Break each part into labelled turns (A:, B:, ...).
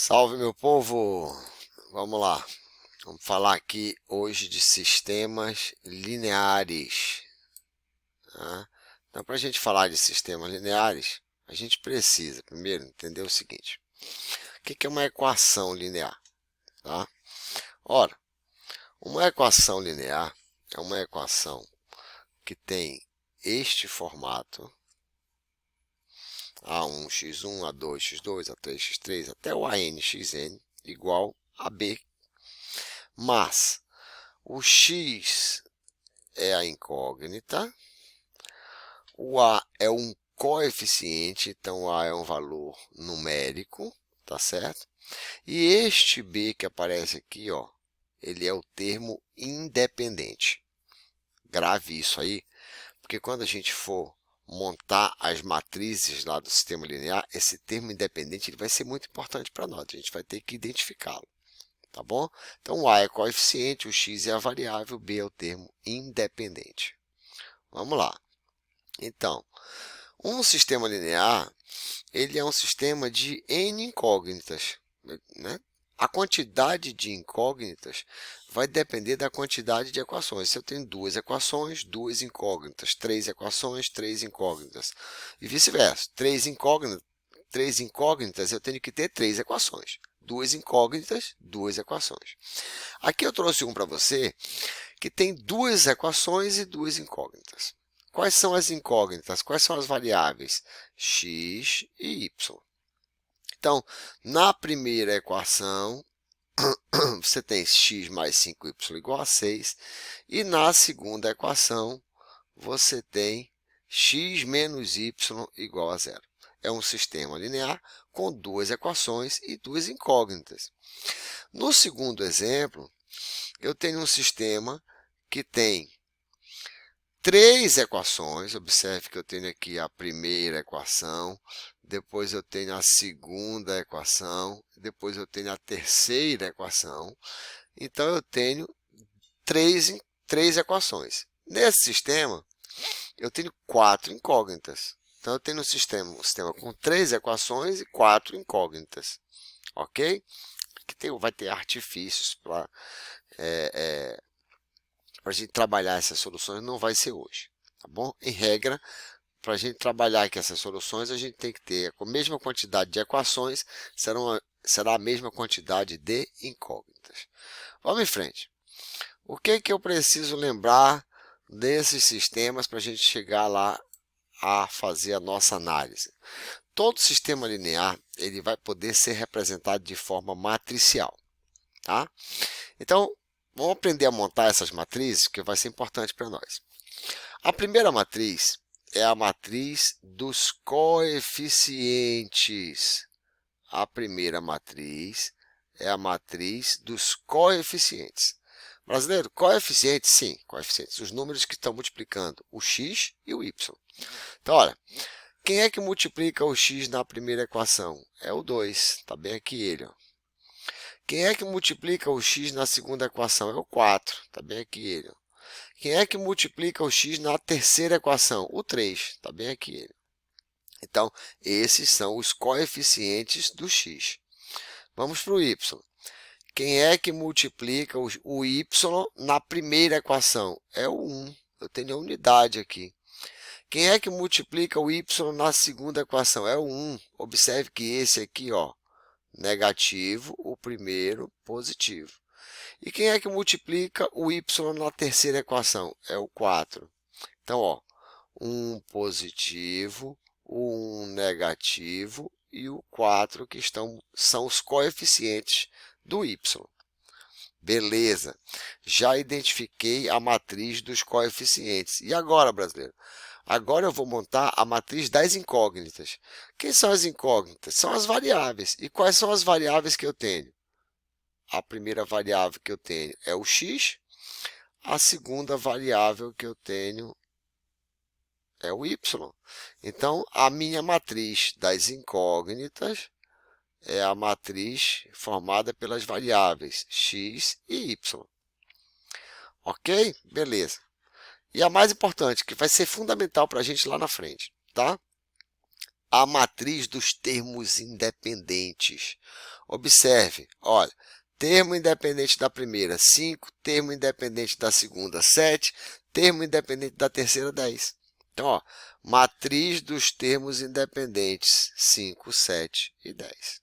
A: Salve, meu povo! Vamos lá. Vamos falar aqui hoje de sistemas lineares. Tá? Então, para a gente falar de sistemas lineares, a gente precisa primeiro entender o seguinte: o que é uma equação linear? Tá? Ora, uma equação linear é uma equação que tem este formato: A1, x1, A2, x2, A3, x3, até o AN, xn, igual a B. Mas o x é a incógnita, o a é um coeficiente, então o a é um valor numérico, tá certo? E este b que aparece aqui, ó, ele é o termo independente. Grave isso aí, porque quando a gente for montar as matrizes lá do sistema linear, esse termo independente ele vai ser muito importante para nós, a gente vai ter que identificá-lo. Tá bom? Então, o a é coeficiente, o x é a variável, o b é o termo independente. Vamos lá. Então, um sistema linear, ele é um sistema de n incógnitas, né? A quantidade de incógnitas vai depender da quantidade de equações. Se eu tenho duas equações, duas incógnitas, três equações, três incógnitas, e vice-versa. Três incógnitas, eu tenho que ter três equações. Duas incógnitas, duas equações. Aqui eu trouxe um para você que tem duas equações e duas incógnitas. Quais são as incógnitas? Quais são as variáveis? X e y. Então, na primeira equação, você tem x mais 5y igual a 6. E na segunda equação, você tem x menos y igual a 0. É um sistema linear com duas equações e duas incógnitas. No segundo exemplo, eu tenho um sistema que tem três equações. Observe que eu tenho aqui a primeira equação, depois eu tenho a segunda equação, depois eu tenho a terceira equação. Então, eu tenho três equações. Nesse sistema, eu tenho quatro incógnitas. Então, eu tenho um sistema com três equações e quatro incógnitas. Ok? Aqui vai ter artifícios para a gente trabalhar essas soluções, não vai ser hoje. Tá bom? Em regra, para a gente trabalhar aqui essas soluções, a gente tem que ter a mesma quantidade de equações, será a mesma quantidade de incógnitas. Vamos em frente. O que eu preciso lembrar desses sistemas para a gente chegar lá a fazer a nossa análise? Todo sistema linear ele vai poder ser representado de forma matricial. Tá? Então, vamos aprender a montar essas matrizes, que vai ser importante para nós. A primeira matriz é a matriz dos coeficientes. A primeira matriz é a matriz dos coeficientes. Brasileiro, coeficientes, sim, coeficientes. Os números que estão multiplicando o x e o y. Então, olha, quem é que multiplica o x na primeira equação? É o 2, está bem aqui ele. Ó. Quem é que multiplica o x na segunda equação? É o 4, está bem aqui ele. Ó. Quem é que multiplica o x na terceira equação? O 3, está bem aqui ele. Então, esses são os coeficientes do x. Vamos para o y. Quem é que multiplica o y na primeira equação? É o 1. Eu tenho a unidade aqui. Quem é que multiplica o y na segunda equação? É o 1. Observe que esse aqui, ó, negativo, o primeiro positivo. E quem é que multiplica o y na terceira equação? É o 4. Então, ó, 1 positivo, o 1 negativo e o 4 que são os coeficientes do y. Beleza, já identifiquei a matriz dos coeficientes. E agora, brasileiro? Agora eu vou montar a matriz das incógnitas. Quem são as incógnitas? São as variáveis. E quais são as variáveis que eu tenho? A primeira variável que eu tenho é o x. A segunda variável que eu tenho é o y. Então, a minha matriz das incógnitas é a matriz formada pelas variáveis x e y. Ok? Beleza. E a mais importante, que vai ser fundamental para a gente lá na frente, tá? A matriz dos termos independentes. Observe, olha, termo independente da primeira, 5, termo independente da segunda, 7, termo independente da terceira, 10. Então, ó, matriz dos termos independentes, 5, 7 e 10.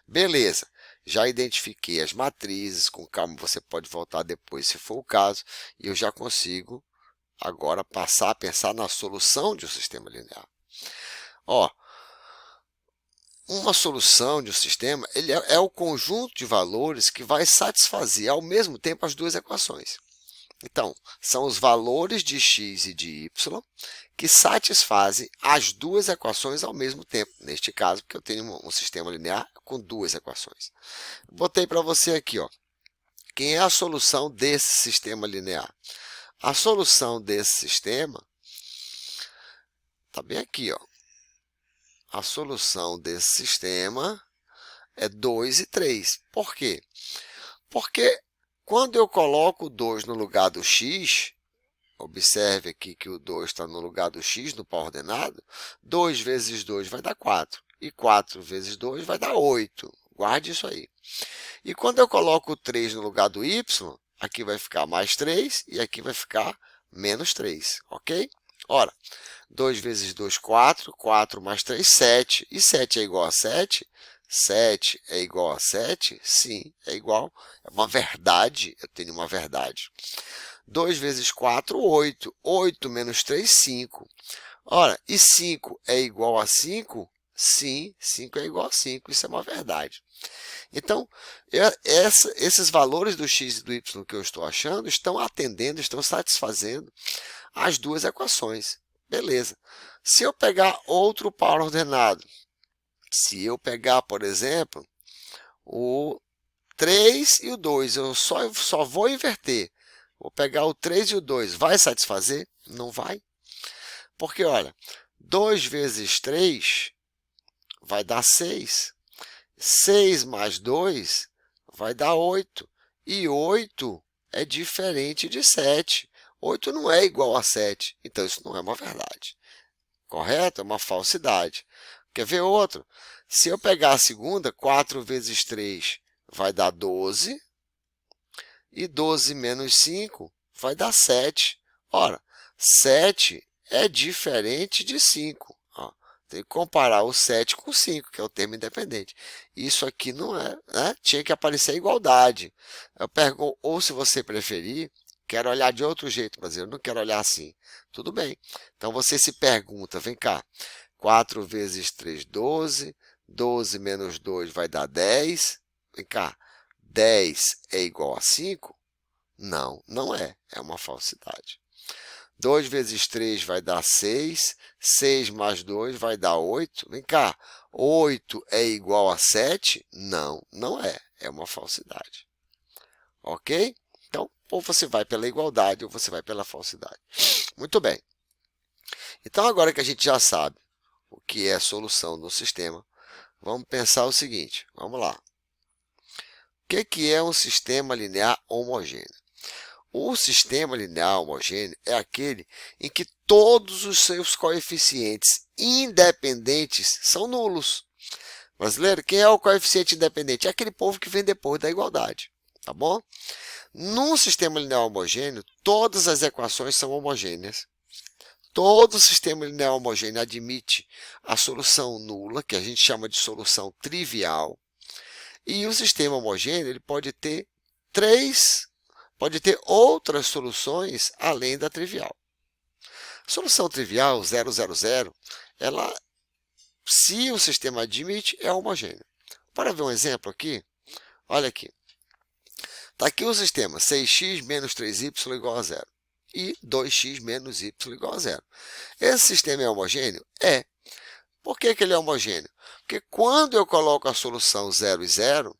A: Beleza, já identifiquei as matrizes, com calma você pode voltar depois se for o caso, e eu já consigo agora passar a pensar na solução de um sistema linear. Ó, uma solução de um sistema ele é o conjunto de valores que vai satisfazer ao mesmo tempo as duas equações. Então, são os valores de x e de y que satisfazem as duas equações ao mesmo tempo. Neste caso, porque eu tenho um sistema linear com duas equações. Botei para você aqui, ó, quem é a solução desse sistema linear. A solução desse sistema está bem aqui, ó. A solução desse sistema é 2 e 3. Por quê? Porque quando eu coloco o 2 no lugar do x, observe aqui que o 2 está no lugar do x, no par ordenado, 2 vezes 2 vai dar 4. E 4 vezes 2 vai dar 8. Guarde isso aí. E quando eu coloco o 3 no lugar do y, aqui vai ficar mais 3 e aqui vai ficar menos 3, ok? Ora, 2 vezes 2, 4, 4 mais 3, 7. E 7 é igual a 7? 7 é igual a 7? Sim, é igual. É uma verdade, eu tenho uma verdade. 2 vezes 4, 8. 8 menos 3, 5. Ora, e 5 é igual a 5? Sim, 5 é igual a 5. Isso é uma verdade. Então, esses valores do x e do y que eu estou achando estão atendendo, estão satisfazendo as duas equações. Beleza. Se eu pegar outro par ordenado, se eu pegar, por exemplo, o 3 e o 2, eu só vou inverter. Vou pegar o 3 e o 2, vai satisfazer? Não vai. Porque, olha, 2 vezes 3 vai dar 6. 6 mais 2 vai dar 8. E 8 é diferente de 7. 8 não é igual a 7. Então, isso não é uma verdade. Correto? É uma falsidade. Quer ver outro? Se eu pegar a segunda, 4 vezes 3 vai dar 12. E 12 menos 5 vai dar 7. Ora, 7 é diferente de 5. Ó, tem que comparar o 7 com o 5, que é o termo independente. Isso aqui não é, né? Tinha que aparecer a igualdade. Eu pergunto, ou se você preferir, quero olhar de outro jeito, mas eu não quero olhar assim. Tudo bem. Então, você se pergunta, vem cá, 4 vezes 3, 12. 12 menos 2 vai dar 10. Vem cá, 10 é igual a 5? Não, não é. É uma falsidade. 2 vezes 3 vai dar 6. 6 mais 2 vai dar 8. Vem cá, 8 é igual a 7? Não, não é. É uma falsidade. Ok? Então, ou você vai pela igualdade ou você vai pela falsidade. Muito bem. Então, agora que a gente já sabe o que é a solução do sistema, vamos pensar o seguinte. Vamos lá. O que é um sistema linear homogêneo? O sistema linear homogêneo é aquele em que todos os seus coeficientes independentes são nulos. Brasileiro, quem é o coeficiente independente? É aquele povo que vem depois da igualdade. Tá bom? Num sistema linear homogêneo, todas as equações são homogêneas. Todo sistema linear homogêneo admite a solução nula, que a gente chama de solução trivial. E o sistema homogêneo ele pode ter outras soluções além da trivial. A solução trivial, 0, 0, 0, ela, se o sistema admite, é homogêneo. Para ver um exemplo aqui, olha aqui. Está aqui o sistema 6x menos 3y igual a 0 e 2x menos y igual a 0. Esse sistema é homogêneo? É. Por que ele é homogêneo? Porque quando eu coloco a solução 0 e 0,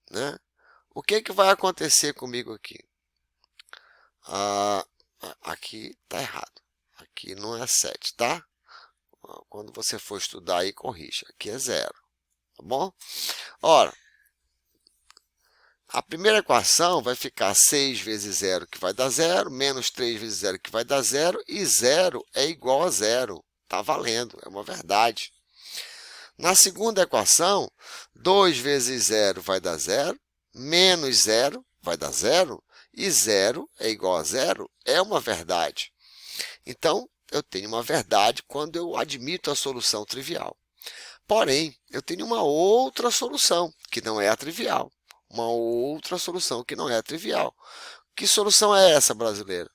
A: né, o que vai acontecer comigo aqui? Aqui está errado. Aqui não é 7, tá? Quando você for estudar aí, corrija. Aqui é 0, tá bom? Ora, a primeira equação vai ficar 6 vezes 0, que vai dar 0, menos 3 vezes 0, que vai dar 0, e 0 é igual a 0. Está valendo, é uma verdade. Na segunda equação, 2 vezes 0 vai dar 0, menos 0 vai dar 0, e 0 é igual a 0, é uma verdade. Então, eu tenho uma verdade quando eu admito a solução trivial. Porém, eu tenho uma outra solução, que não é a trivial. Uma outra solução que não é a trivial. Que solução é essa, brasileiro?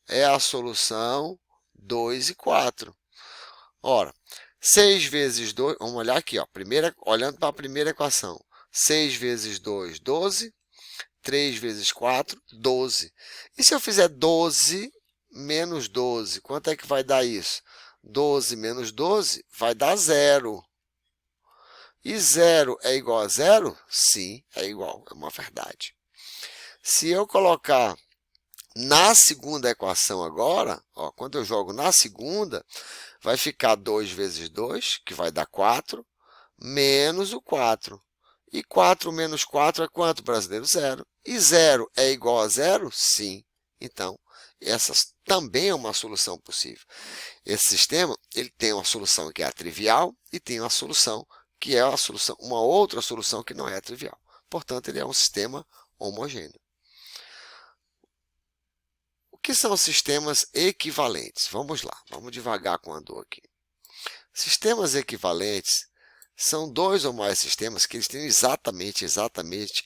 A: É a solução 2 e 4. Ora, 6 vezes 2, vamos olhar aqui, ó, olhando para a primeira equação. 6 vezes 2, 12. 3 vezes 4, 12. E se eu fizer 12 menos 12, quanto é que vai dar isso? 12 menos 12 vai dar 0. E 0 é igual a 0? Sim, é igual, é uma verdade. Se eu colocar na segunda equação agora, ó, quando eu jogo na segunda, vai ficar 2 vezes 2, que vai dar 4, menos o 4. E 4 menos 4 é quanto, brasileiro? 0. E 0 é igual a 0? Sim. Então, essa também é uma solução possível. Esse sistema ele tem uma solução que é a trivial e tem uma solução que é uma outra solução que não é a trivial. Portanto, ele é um sistema homogêneo. O que são sistemas equivalentes? Vamos lá, vamos devagar com a dor aqui. Sistemas equivalentes são dois ou mais sistemas que eles têm exatamente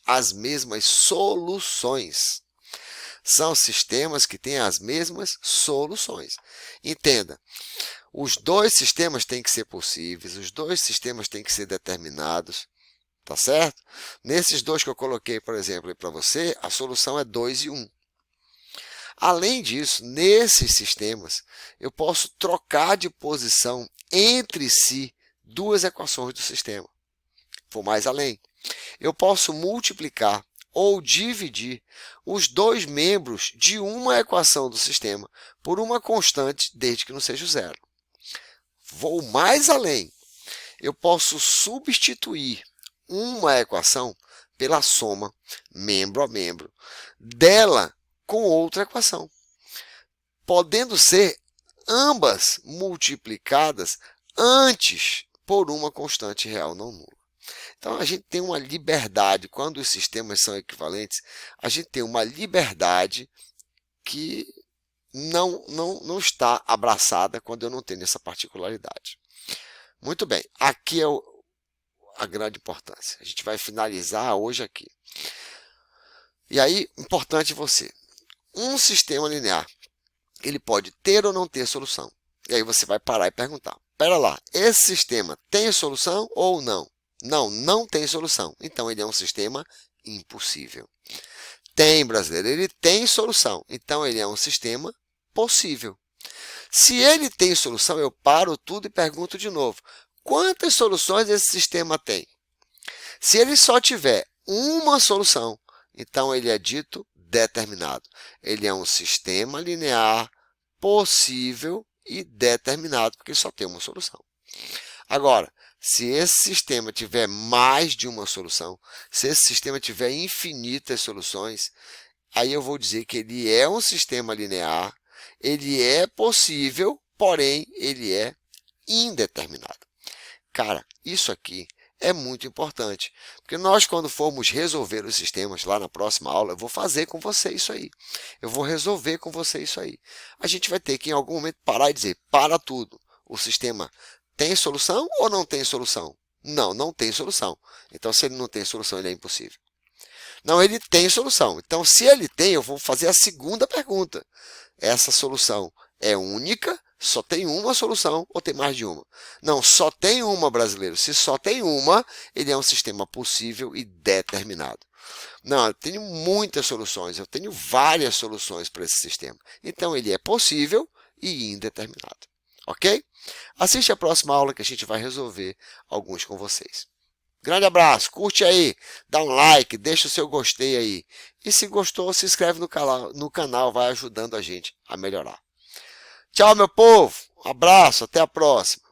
A: as mesmas soluções. São sistemas que têm as mesmas soluções. Entenda, os dois sistemas têm que ser possíveis, os dois sistemas têm que ser determinados, tá certo? Nesses dois que eu coloquei, por exemplo, para você, a solução é 2 e 1. Além disso, nesses sistemas, eu posso trocar de posição entre si duas equações do sistema. Vou mais além. Eu posso multiplicar ou dividir os dois membros de uma equação do sistema por uma constante, desde que não seja o zero. Vou mais além. Eu posso substituir uma equação pela soma, membro a membro, dela com outra equação, podendo ser ambas multiplicadas antes por uma constante real não nula. Então, a gente tem uma liberdade, quando os sistemas são equivalentes, a gente tem uma liberdade que não está abraçada quando eu não tenho essa particularidade. Muito bem, aqui é a grande importância. A gente vai finalizar hoje aqui. E aí, importante você, um sistema linear, ele pode ter ou não ter solução. E aí você vai parar e perguntar, espera lá, esse sistema tem solução ou não? Não, não tem solução. Então, ele é um sistema impossível. Tem, brasileiro, ele tem solução. Então, ele é um sistema possível. Se ele tem solução, eu paro tudo e pergunto de novo, quantas soluções esse sistema tem? Se ele só tiver uma solução, então ele é dito determinado. Ele é um sistema linear possível e determinado, porque só tem uma solução. Agora, se esse sistema tiver mais de uma solução, se esse sistema tiver infinitas soluções, aí eu vou dizer que ele é um sistema linear, ele é possível, porém ele é indeterminado. Cara, isso aqui é muito importante, porque nós, quando formos resolver os sistemas lá na próxima aula, eu vou fazer com você isso aí. Eu vou resolver com você isso aí. A gente vai ter que, em algum momento, parar e dizer, para tudo. O sistema tem solução ou não tem solução? Não, não tem solução. Então, se ele não tem solução, ele é impossível. Não, ele tem solução. Então, se ele tem, eu vou fazer a segunda pergunta. Essa solução é única? Só tem uma solução ou tem mais de uma? Não, só tem uma, brasileiro. Se só tem uma, ele é um sistema possível e determinado. Não, eu tenho muitas soluções, eu tenho várias soluções para esse sistema. Então, ele é possível e indeterminado. Ok? Assiste a próxima aula que a gente vai resolver alguns com vocês. Grande abraço, curte aí, dá um like, deixa o seu gostei aí. E se gostou, se inscreve no canal, vai ajudando a gente a melhorar. Tchau, meu povo. Um abraço, até a próxima.